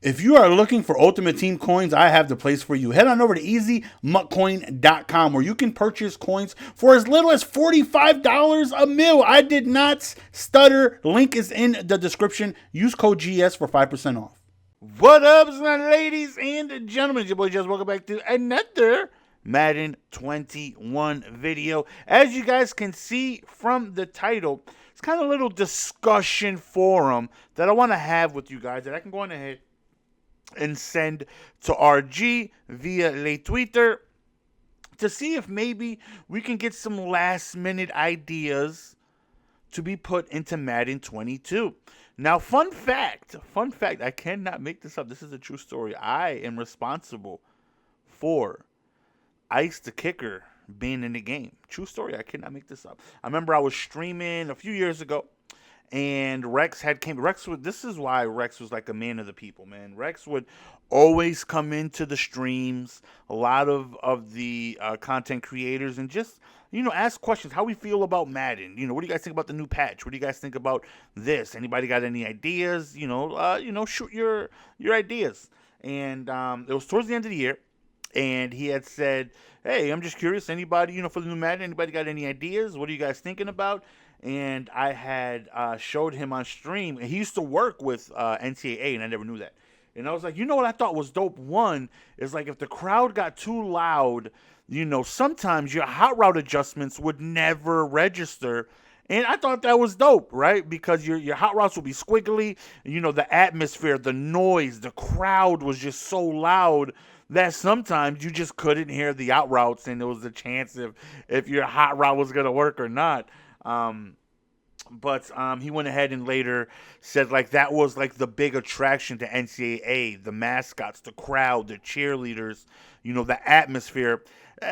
If you are looking for Ultimate Team coins, I have the place for you. Head on over to easymuckcoin.com where you can purchase coins for as little as $45 a mil. I did not stutter. Link is in the description. Use code GS for 5% off. What up, ladies and gentlemen? It's your boy Jess. Welcome back to another Madden 21 video. As you guys can see from the title, it's kind of a little discussion forum that I want to have with you guys that I can go on ahead and send to RG via Le Twitter to see if maybe we can get some last minute ideas to be put into Madden 22. Now, fun fact, I cannot make this up. This is a true story. I am responsible for Ice the Kicker being in the game. True story. I cannot make this up. I remember I was streaming a few years ago, and this is why Rex was like a man of the people, man. Rex would always come into the streams, a lot of the content creators, and just, ask questions. How we feel about Madden. What do you guys think about the new patch? What do you guys think about this? Anybody got any ideas? Shoot your ideas. And it was towards the end of the year, and he had said, hey, I'm just curious, anybody, for the new Madden, anybody got any ideas? What are you guys thinking about? And I had showed him on stream. He used to work with NCAA, and I never knew that. And I was like, what I thought was dope? One is like if the crowd got too loud, sometimes your hot route adjustments would never register. And I thought that was dope, right? Because your hot routes would be squiggly. The atmosphere, the noise, the crowd was just so loud that sometimes you just couldn't hear the out routes, and there was a chance if your hot route was going to work or not. But he went ahead and later said like that was like the big attraction to NCAA, the mascots, the crowd, the cheerleaders, the atmosphere.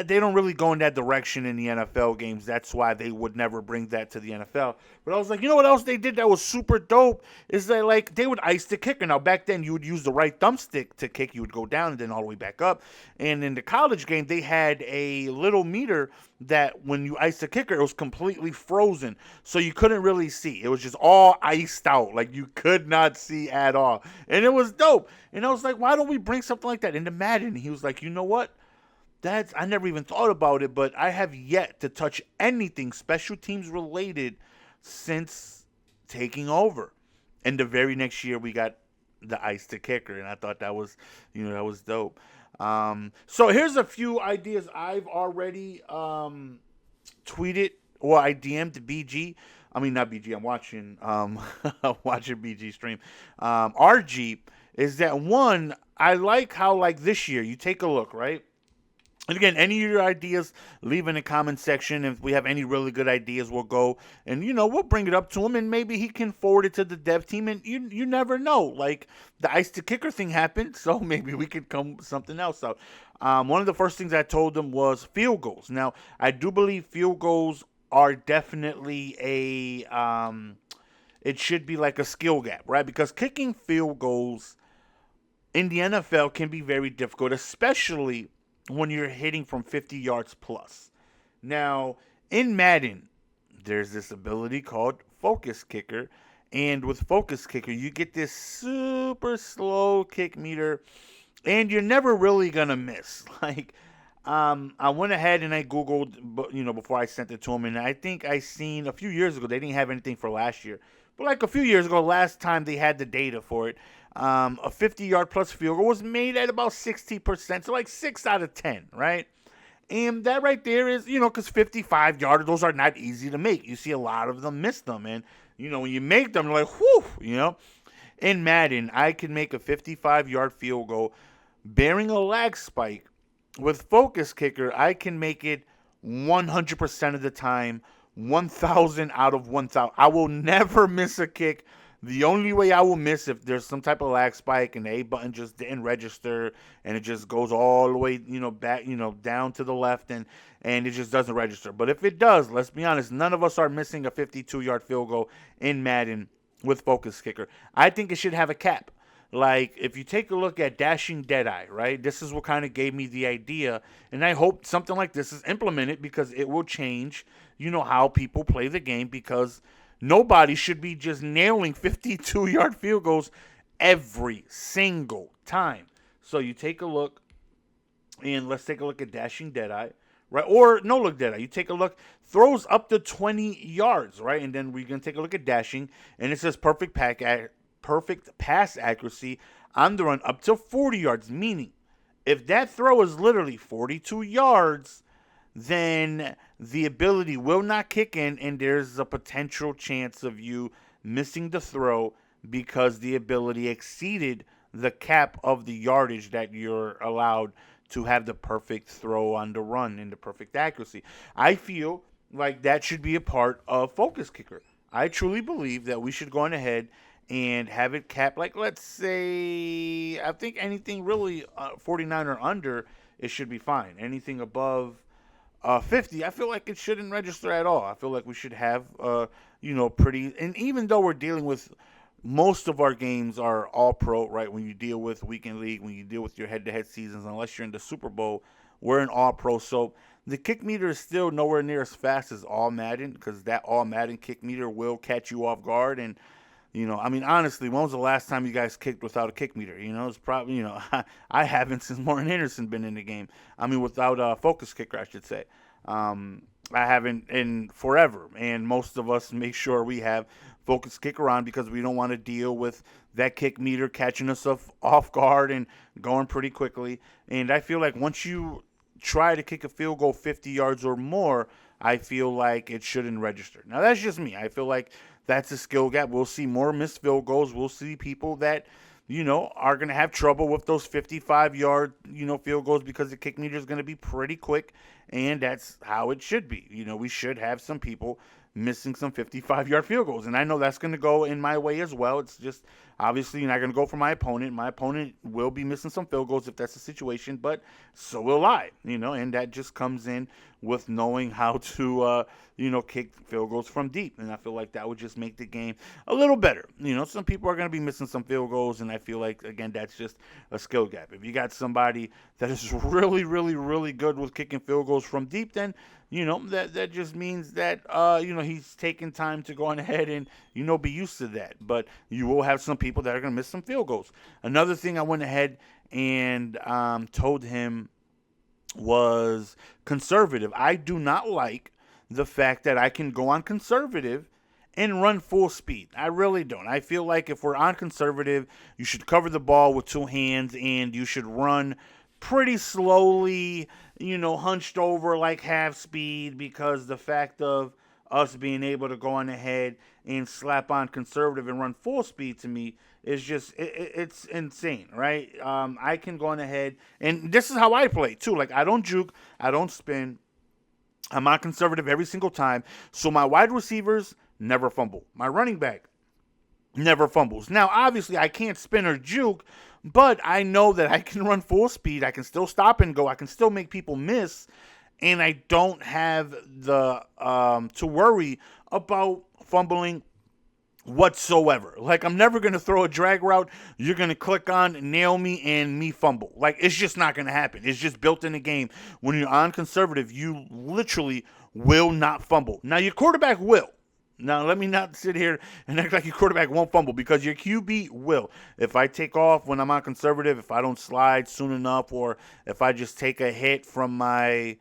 They don't really go in that direction in the NFL games. That's why they would never bring that to the NFL. But I was like, what else they did that was super dope is that like they would ice the kicker. Now back then you would use the right thumbstick to kick. You would go down and then all the way back up. And in the college game they had a little meter that when you ice the kicker it was completely frozen. So you couldn't really see. It was just all iced out. Like you could not see at all. And it was dope. And I was like, why don't we bring something like that into Madden? And he was like, you know what? I never even thought about it, but I have yet to touch anything special teams related since taking over. And the very next year we got the ice to kicker, and I thought that was, that was dope. So here's a few ideas I've already tweeted, or I DM'd to BG. I mean, not BG. I'm watching watching BG stream. RG is that one. I like how like this year you take a look, right? And again, any of your ideas, leave in the comment section. If we have any really good ideas, we'll go and, we'll bring it up to him, and maybe he can forward it to the dev team. And you never know. Like, the ice to kicker thing happened, so maybe we could come with something else out. One of the first things I told him was field goals. Now, I do believe field goals are definitely it should be like a skill gap, right? Because kicking field goals in the NFL can be very difficult, especially when you're hitting from 50 yards plus. Now, in Madden, there's this ability called Focus Kicker. And with Focus Kicker, you get this super slow kick meter, and you're never really going to miss. Like, I went ahead and I Googled, before I sent it to him, and I think I seen a few years ago, they didn't have anything for last year. But like a few years ago, last time they had the data for it, a 50-yard plus field goal was made at about 60%, so like 6 out of 10, right? And that right there is, because 55-yard, those are not easy to make. You see a lot of them miss them, and, when you make them, they're like, whew, In Madden, I can make a 55-yard field goal bearing a lag spike. With Focus Kicker, I can make it 100% of the time, 1,000 out of 1,000. I will never miss a kick. The only way I will miss if there's some type of lag spike and the A button just didn't register and it just goes all the way, back, down to the left and it just doesn't register. But if it does, let's be honest, none of us are missing a 52-yard field goal in Madden with Focus Kicker. I think it should have a cap. Like, if you take a look at Dashing Deadeye, right, this is what kind of gave me the idea, and I hope something like this is implemented because it will change, how people play the game, because nobody should be just nailing 52-yard field goals every single time. So you take a look, and let's take a look at dashing Deadeye, right? Or no look Deadeye. You take a look, throws up to 20 yards, right? And then we're gonna take a look at dashing, and it says perfect pass accuracy on the run up to 40 yards. Meaning, if that throw is literally 42 yards, then the ability will not kick in, and there's a potential chance of you missing the throw because the ability exceeded the cap of the yardage that you're allowed to have the perfect throw on the run and the perfect accuracy. I feel like that should be a part of Focus Kicker. I truly believe that we should go on ahead and have it capped. Like, let's say, I think anything really 49 or under, it should be fine. Anything above 50, I feel like it shouldn't register at all. I feel like we should have, pretty. And even though we're dealing with, most of our games are all pro, right? When you deal with weekend league, when you deal with your head-to-head seasons, unless you're in the Super Bowl, we're in all pro. So the kick meter is still nowhere near as fast as all Madden, because that all Madden kick meter will catch you off guard. And honestly, when was the last time you guys kicked without a kick meter? It's probably, I haven't since Morton Anderson been in the game. Without a focus kicker, I should say. I haven't in forever, and most of us make sure we have focus kicker on because we don't want to deal with that kick meter catching us off guard and going pretty quickly. And I feel like once you try to kick a field goal 50 yards or more, I feel like it shouldn't register. Now, that's just me. I feel like that's a skill gap. We'll see more missed field goals. We'll see people that, are going to have trouble with those 55-yard, field goals because the kick meter is going to be pretty quick, and that's how it should be. We should have some people missing some 55-yard field goals, and I know that's going to go in my way as well. It's just obviously not going to go for my opponent. My opponent will be missing some field goals if that's the situation, but so will I, and that just comes in with knowing how to, kick field goals from deep, and I feel like that would just make the game a little better. Some people are going to be missing some field goals, and I feel like, again, that's just a skill gap. If you got somebody that is really, really, really good with kicking field goals from deep, then that just means that, he's taking time to go on ahead and, be used to that. But you will have some people that are going to miss some field goals. Another thing I went ahead and told him was conservative. I do not like the fact that I can go on conservative and run full speed. I really don't. I feel like if we're on conservative, you should cover the ball with two hands and you should run pretty slowly, hunched over like half speed, because the fact of us being able to go on ahead and slap on conservative and run full speed, to me, is just, it's insane, right? I can go on ahead, and this is how I play too. Like, I don't juke, I don't spin. I'm on conservative every single time. So my wide receivers never fumble. My running back never fumbles. Now, obviously, I can't spin or juke, but I know that I can run full speed. I can still stop and go. I can still make people miss, and I don't have the to worry about fumbling whatsoever. Like, I'm never going to throw a drag route. You're going to click on, nail me, and me fumble. Like, it's just not going to happen. It's just built in the game. When you're on conservative, you literally will not fumble. Now, your quarterback will. Now, let me not sit here and act like your quarterback won't fumble, because your QB will. If I take off when I'm on conservative, if I don't slide soon enough, or if I just take a hit from my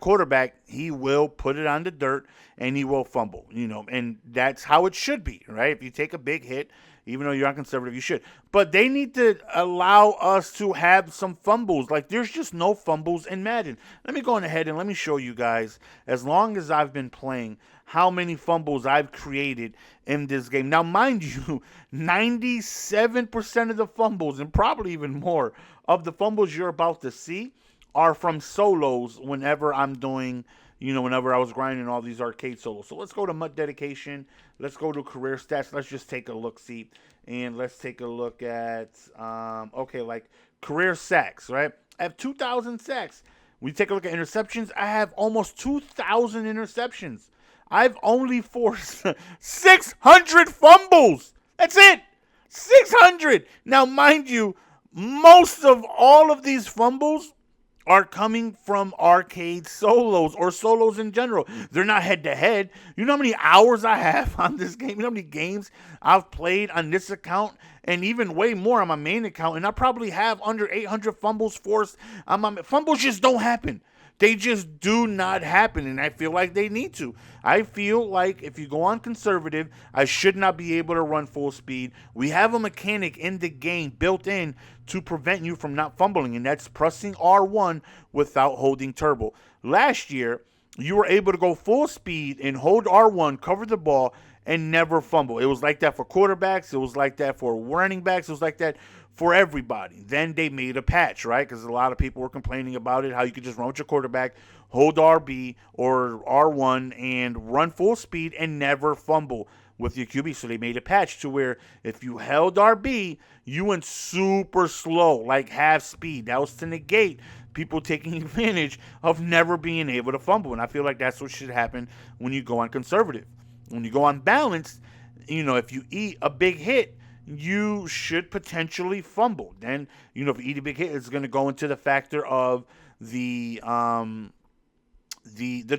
quarterback, he will put it on the dirt and he will fumble, and that's how it should be, right? If you take a big hit, even though you're on conservative, you should. But they need to allow us to have some fumbles. Like, there's just no fumbles in Madden. Let me go on ahead and let me show you guys, as long as I've been playing, how many fumbles I've created in this game. Now, mind you, 97% of the fumbles, and probably even more, of the fumbles you're about to see are from solos whenever I'm doing, whenever I was grinding all these arcade solos. So let's go to MUT Dedication. Let's go to career stats. Let's just take a look-see. And let's take a look at, like career sacks, right? I have 2,000 sacks. We take a look at interceptions. I have almost 2,000 interceptions. I've only forced 600 fumbles. That's it. 600. Now, mind you, most of all of these fumbles are coming from arcade solos or solos in general. They're not head to head. You know how many hours I have on this game? You know how many games I've played on this account? And even way more on my main account. And I probably have under 800 fumbles forced on my fumbles just don't happen. They just do not happen, and I feel like they need to. I feel like if you go on conservative, I should not be able to run full speed. We have a mechanic in the game built in to prevent you from not fumbling, and that's pressing R1 without holding turbo. Last year, you were able to go full speed and hold R1, cover the ball, and never fumble. It was like that for quarterbacks. It was like that for running backs. It was like that for everybody. Then they made a patch, right? Because a lot of people were complaining about it, how you could just run with your quarterback, hold RB or R1, and run full speed and never fumble with your QB. So they made a patch to where if you held RB, you went super slow, like half speed. That was to negate people taking advantage of never being able to fumble. And I feel like that's what should happen when you go on conservative. When you go on balanced, if you eat a big hit, you should potentially fumble. Then, if you eat a big hit, it's going to go into the factor of the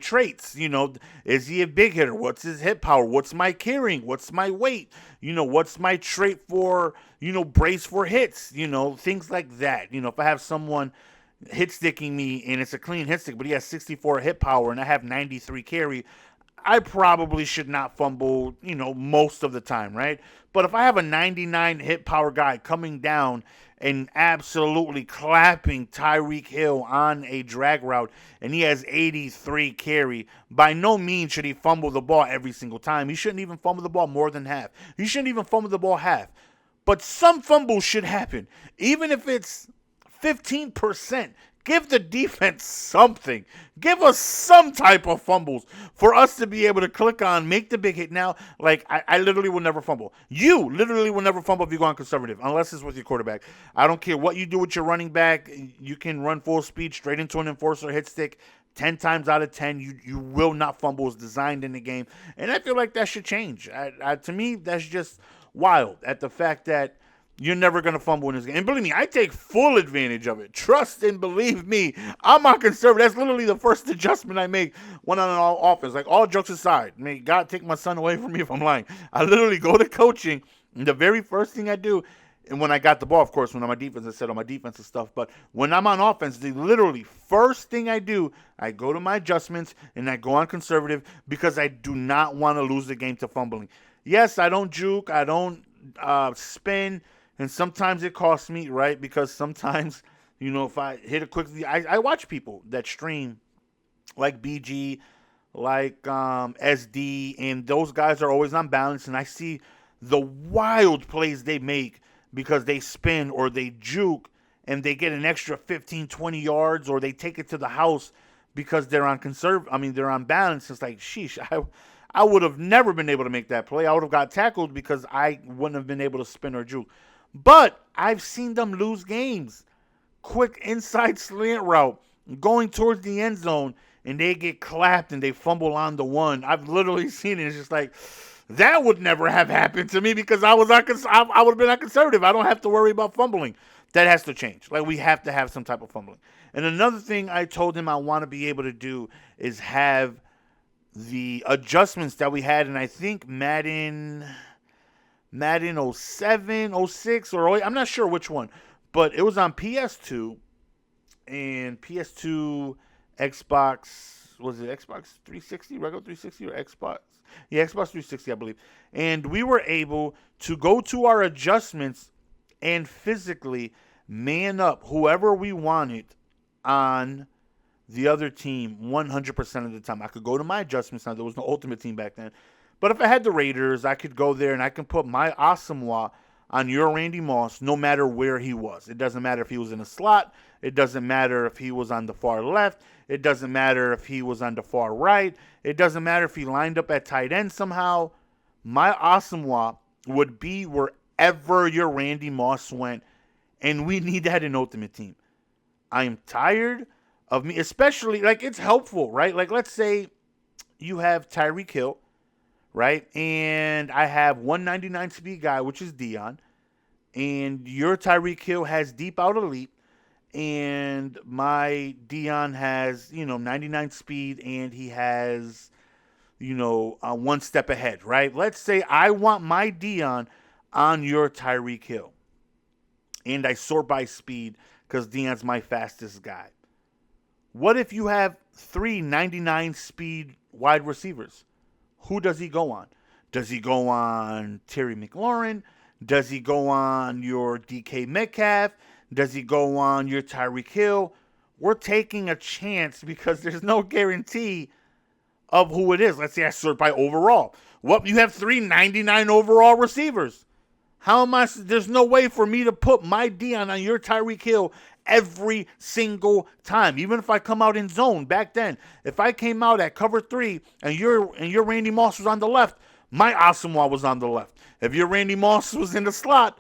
traits. Is he a big hitter? What's his hit power? What's my carrying? What's my weight? What's my trait for, brace for hits? Things like that. If I have someone hit sticking me and it's a clean hit stick, but he has 64 hit power and I have 93 carry, I probably should not fumble, most of the time, right? But if I have a 99 hit power guy coming down and absolutely clapping Tyreek Hill on a drag route and he has 83 carry, by no means should he fumble the ball every single time. He shouldn't even fumble the ball more than half. He shouldn't even fumble the ball half. But some fumbles should happen, even if it's 15%. Give the defense something. Give us some type of fumbles for us to be able to click on, make the big hit. Now, I literally will never fumble. You literally will never fumble if you go on conservative, unless it's with your quarterback. I don't care what you do with your running back. You can run full speed straight into an enforcer hit stick. 10 times out of 10, you will not fumble. It's designed in the game. And I feel like that should change. To me, that's just wild at the fact that you're never going to fumble in this game. And believe me, I take full advantage of it. Trust and believe me, I'm on conservative. That's literally the first adjustment I make when I'm on offense. Like, all jokes aside, may God take my son away from me if I'm lying. I literally go to coaching, and the very first thing I do, and when I got the ball, of course, when I'm on defense, I said on my defensive stuff, but when I'm on offense, the literally first thing I do, I go to my adjustments, and I go on conservative because I do not want to lose the game to fumbling. Yes, I don't juke. I don't spin. And sometimes it costs me, right? Because sometimes, if I hit it quickly, I watch people that stream like BG, like SD, and those guys are always on balance. And I see the wild plays they make because they spin or they juke and they get an extra 15, 20 yards, or they take it to the house because they're on they're on balance. It's like, sheesh, I would have never been able to make that play. I would have got tackled because I wouldn't have been able to spin or juke. But I've seen them lose games. Quick inside slant route, going towards the end zone, and they get clapped and they fumble on the one. I've literally seen it. It's just like, that would never have happened to me because I would have been on conservative. I don't have to worry about fumbling. That has to change. Like, we have to have some type of fumbling. And another thing I told him I want to be able to do is have the adjustments that we had, and I think Madden 07, 06, or 08, I'm not sure which one, but it was on PS2 and PS2, Xbox, was it Xbox 360, regular 360 or Xbox? Yeah, Xbox 360, I believe. And we were able to go to our adjustments and physically man up whoever we wanted on the other team 100% of the time. I could go to my adjustments. Now, there was no Ultimate Team back then. But if I had the Raiders, I could go there and I can put my Asamoah on your Randy Moss no matter where he was. It doesn't matter if he was in a slot. It doesn't matter if he was on the far left. It doesn't matter if he was on the far right. It doesn't matter if he lined up at tight end somehow. My Asamoah would be wherever your Randy Moss went, and we need that in Ultimate Team. I am tired of me, especially, it's helpful, right? Like, let's say you have Tyreek Hill, right? And I have 199 speed guy, which is Dion. And your Tyreek Hill has deep out elite. and my Dion has, 99 speed, and he has, one step ahead, right? Let's say I want my Dion on your Tyreek Hill, and I sort by speed because Dion's my fastest guy. What if you have three 99 speed wide receivers? Who does he go on? Does he go on Terry McLaurin? Does he go on your DK Metcalf? Does he go on your Tyreek Hill? We're taking a chance because there's no guarantee of who it is. Let's say I sort by overall. What, you have three 99 overall receivers. How am I? There's no way for me to put my Dion on your Tyreek Hill every single time. Even if I come out in zone back then, if I came out at cover 3 and your Randy Moss was on the left, my Asamoah was on the left. If your Randy Moss was in the slot,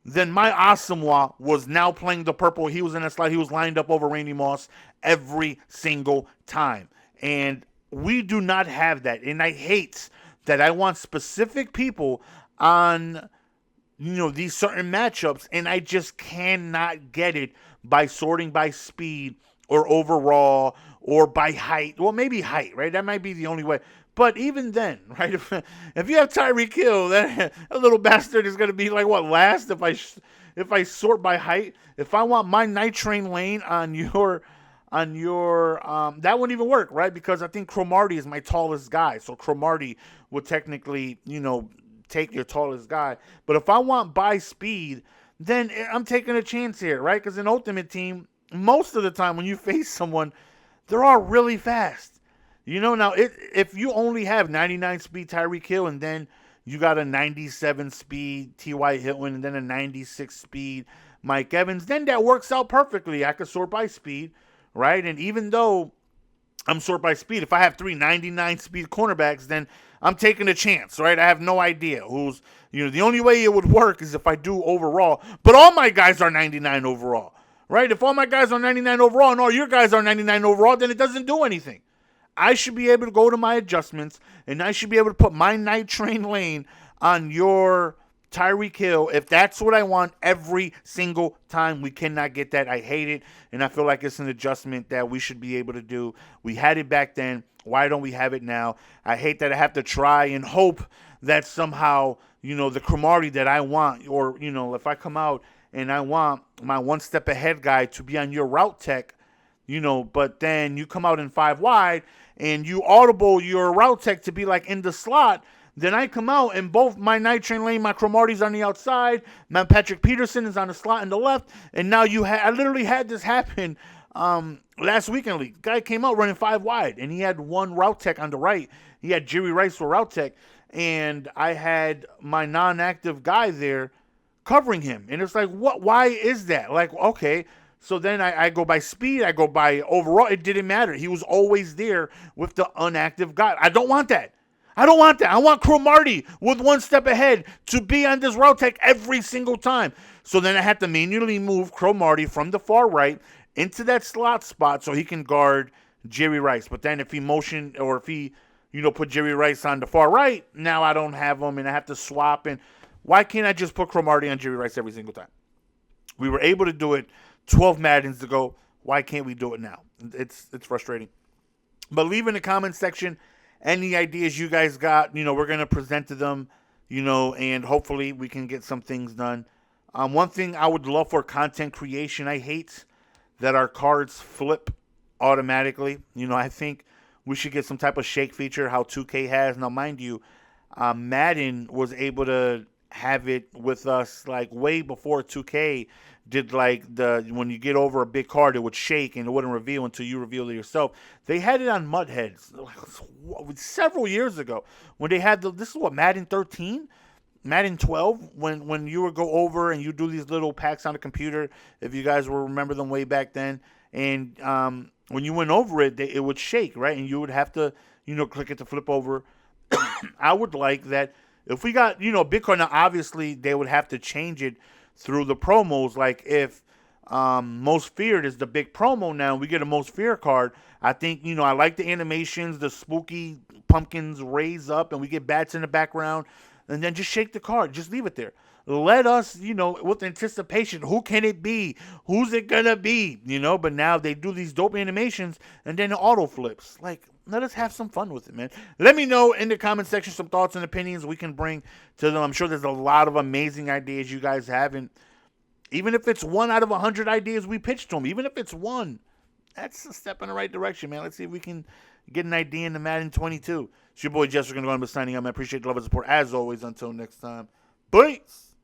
then my Asamoah was now playing the purple. He was in the slot. He was lined up over Randy Moss every single time. And we do not have that. And I hate that I want specific people on these certain matchups, and I just cannot get it by sorting by speed or overall or by height. Well, maybe height, right? That might be the only way. But even then, right? If you have Tyreek Hill, that little bastard is going to be like what, last if I sort by height. If I want my night train lane on your that wouldn't even work, right? Because I think Cromartie is my tallest guy, so Cromartie would technically take your tallest guy. But if I want by speed, then I'm taking a chance here, right? Because in Ultimate Team, most of the time when you face someone, they're all really fast. Now if you only have 99 speed Tyreek Hill and then you got a 97 speed T.Y. Hilton and then a 96 speed Mike Evans, then that works out perfectly. I could sort by speed, right? And even though I'm sort by speed, if I have three 99 speed cornerbacks, then I'm taking a chance, right? I have no idea who's, the only way it would work is if I do overall. But all my guys are 99 overall, right? If all my guys are 99 overall and all your guys are 99 overall, then it doesn't do anything. I should be able to go to my adjustments, and I should be able to put my night train lane on your Tyreek Hill if that's what I want every single time. We cannot get that. I hate it, and I feel like it's an adjustment that we should be able to do. We had it back then. Why don't we have it now? I hate that I have to try and hope that somehow, the Cromartie that I want, or, if I come out and I want my one step ahead guy to be on your route tech, but then you come out in 5 wide and you audible your route tech to be like in the slot, then I come out and both my night train lane, my Cromartie's on the outside, my Patrick Peterson is on the slot in the left, and now I literally had this happen last weekend league. Guy came out running 5 wide, and he had one route tech on the right. He had Jerry Rice for route tech, and I had my non-active guy there covering him. And it's like, what? Why is that? Like, okay. So then I go by speed, I go by overall. It didn't matter. He was always there with the inactive guy. I don't want that. I want Cromartie with one step ahead to be on this route tech every single time. So then I had to manually move Cromartie from the far right into that slot spot so he can guard Jerry Rice. But then if he motioned or if he, put Jerry Rice on the far right, now I don't have him and I have to swap. And why can't I just put Cromartie on Jerry Rice every single time? We were able to do it 12 Maddens ago. Why can't we do it now? It's frustrating. But leave in the comment section any ideas you guys got. We're going to present to them, and hopefully we can get some things done. One thing I would love for content creation, I hate that our cards flip automatically. I think we should get some type of shake feature, how 2K has. Now, mind you, Madden was able to have it with us like way before 2K did, like when you get over a big card, it would shake and it wouldn't reveal until you reveal it yourself. They had it on Mudheads several years ago when they had this is what, Madden 13? Madden 12, when you would go over and you do these little packs on the computer, if you guys will remember them way back then, and when you went over it, it would shake, right? And you would have to, click it to flip over. I would like that if we got, big card. Now, obviously, they would have to change it through the promos. Like if Most Feared is the big promo now, we get a Most Feared card. I think, I like the animations, the spooky pumpkins raise up, and we get bats in the background. And then just shake the card. Just leave it there. let us, with anticipation, who can it be? Who's it gonna be? But now they do these dope animations and then it auto flips. Like, let us have some fun with it, man. Let me know in the comment section some thoughts and opinions we can bring to them. I'm sure there's a lot of amazing ideas you guys have, and even if it's 1 out of 100 ideas we pitched to them, even if it's one, that's a step in the right direction, man. Let's see if we can get an idea in the Madden 22. It's your boy Jess. We're going to go on with signing out, man. Appreciate the love and support as always. Until next time. Peace.